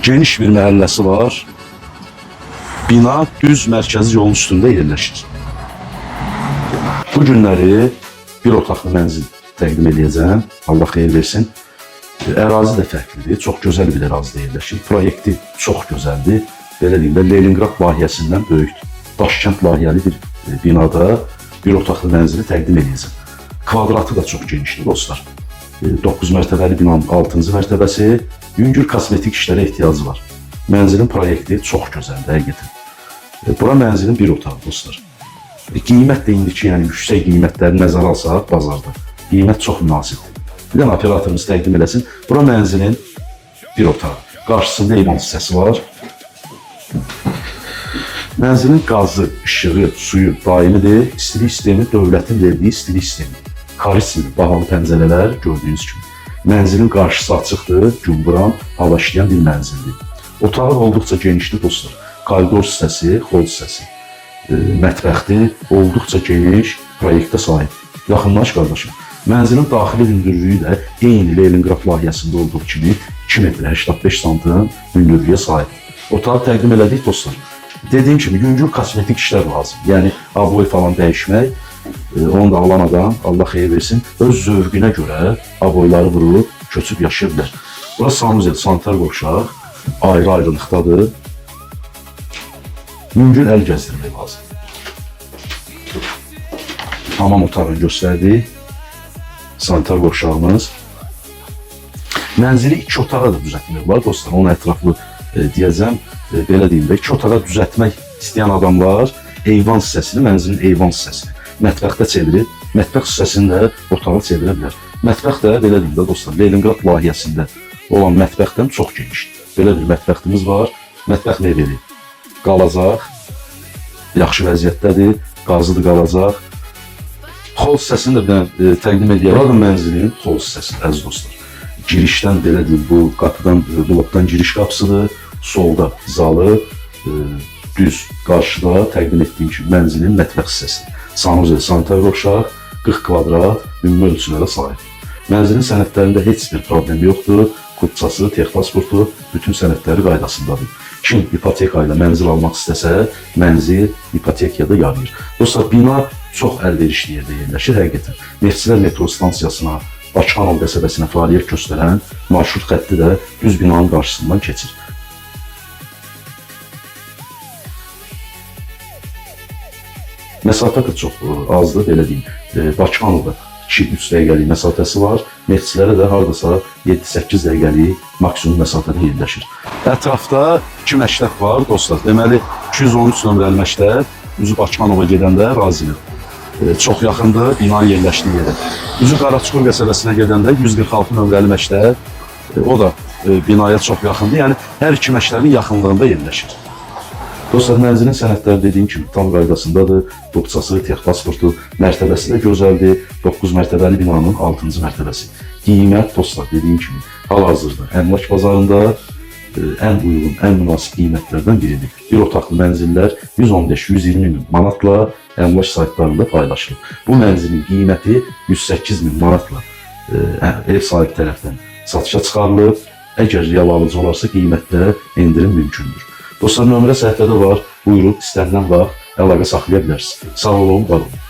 Geniş bir məhəlləsi var. Bina düz mərkəzi yolun üstündə yerləşir. Bu günləri bir otaqlı mənzil təqdim edəcəm. Allah xeyir versin. Ərazi də fərqlidir. Çox gözəl bir ərazidə yerləşir. Proyekti çox gözəldir. Belə deyim də, Leningrad layihəsindən böyükdür. Daşkənd layihəli bir binada bir otaqlı mənzili təqdim edəcəm. Kvadratı da çox genişdir dostlar. 9 mərtəbəli binanın 6-cı mərtəbəsi. Yüngül kosmetik işlərə ehtiyacı var. Mənzilin proyekti çox gözəldir, həqiqətən. Bura mənzilin bir otağı dostlar. Qiymət də indiki, yəni yüksək qiymətləri nəzərə alsaq bazarda. Qiymət çox münasibdir. Bir dənə operatorumuz təqdim eləsin. Bura mənzilin bir otağı. Qarşısında eyvan hissəsi var. Mənzilin qazı, işığı, suyu daimidir. İstilik sistemi dövlətin verdiyi istilik sistemi. Karisli, bahalı pəncərələr gördüyünüz kimi. Mənzilin qarşısı açıqdır, gümbüran, hava işləyən bir mənzildir. Otağı olduqca genişdir dostlar. Koridor hissəsi, hol hissəsi. Mətbəxdir, olduqca geniş, proyektə sahib. Yaxınlaş qardaşım. Mənzilin daxili hündürlüyü də eyni Leningrad layihəsində olduğu kimi 2 metrə 85 santim hündürlüyə sahib. Otağı təqdim elədik dostlar. Dediyim kimi yüngül kosmetik işlər lazım. Yəni aboy falan dəyişmək, onu da alan adam, Allah xeyir versin, öz zövqünə görə aboyları vurub köçüb yaşaya bilər. Burası sanuzel, sanitar qovşaq, ayrı-ayrılıqdadır. Yüngül əl gəzdirmək lazım. Hamam otağını göstərdik. Sanitar qovşağımız. Mənzili 2 otağa da düzəltmək var dostlar. Onun ətraflı deyəcəm, belə deyim də, 2 otağa düzəltmək istəyən adamlar eyvan hissəsini, mənzilin eyvan hissəsini mətbəxdə çevirib, mətbəx hissəsini də otağa çevirə bilər. Mətbəx də, belə deyim də dostlar, Leningrad layihəsində olan mətbəxdən çox genişdir. Belə bir mətbəximiz var. Mətbəx mebeli qalacaq, yaxşı vəziyyətdədir, qazıdır qalacaq. Hol hissəsini də təqdim edəyəm. Burada mənzilin hol hissəsi, əziz dostlar. Girişdən, belə deyim, bu qapıdan, blokdan giriş qapısıdır. Solda zalı, düz qarşıda təqdim etdiyim kimi mənzilin mətbəx hissəsidir. Sanuzel, sanitar qovşaq, 40 kvadrat, ümumi ölçülərə sahib. Mənzilin sənədlərində heç bir problem yoxdur. Kupçası, texpasportu, bütün sənədləri qaydasındadır. Kim ipoteka ilə mənzil almaq istəsə, mənzil ipotekaya yarayır. Dostlar, bina çox əlverişli yerdə yerləşir həqiqətən. Neftçilər metro stansiyasına, Bakıxanov qəsəbəsinə fəaliyyət göstərən marşrut xətti də düz binanın qarşısından keçir. Məsafə də çox azdır, belə deyim. Bakıxanovda 2-3 dəqiqəlik məsafəsi var. Neftçilərə də hardasa 7-8 dəqiqəlik maksimum məsafədə yerləşir. Ətrafda 2 məktəb var dostlar. Deməli, 213 nömrəli məktəb, üzü Bakıxanova gedəndə Razilir. Çox yaxındır binanın yerləşdiyi yerə. Üzü Qaraçuxur qəsəbəsinə gedəndə 146 nömrəli məktəb, o da binaya çox yaxındır. Yəni, hər iki məktəbin yaxınlığında yerləşir. Dostlar, mənzilin sənədləri dediyim kimi tam qaydasındadır. Kupçası, texpasportu, mərtəbəsi də gözəldir. 9 mərtəbəli binanın 6-cı mərtəbəsi. Qiymət dostlar, dediyim kimi, hal-hazırda əmlak bazarında ən uyğun, ən münasib qiymətlərdən biridir. Bir otaqlı mənzillər 115-120 min manatla əmlak saytlarında paylaşılır. Bu mənzilin qiyməti 108 min manatla ev sahibi tərəfdən satışa çıxarılıb. Əgər real alıcı olarsa qiymətdə endirim mümkündür. Dostlar, nömrə səhifədə var. Buyurub, istənilən vaxt əlaqə saxlaya bilərsiniz. Sağ olun, var olun.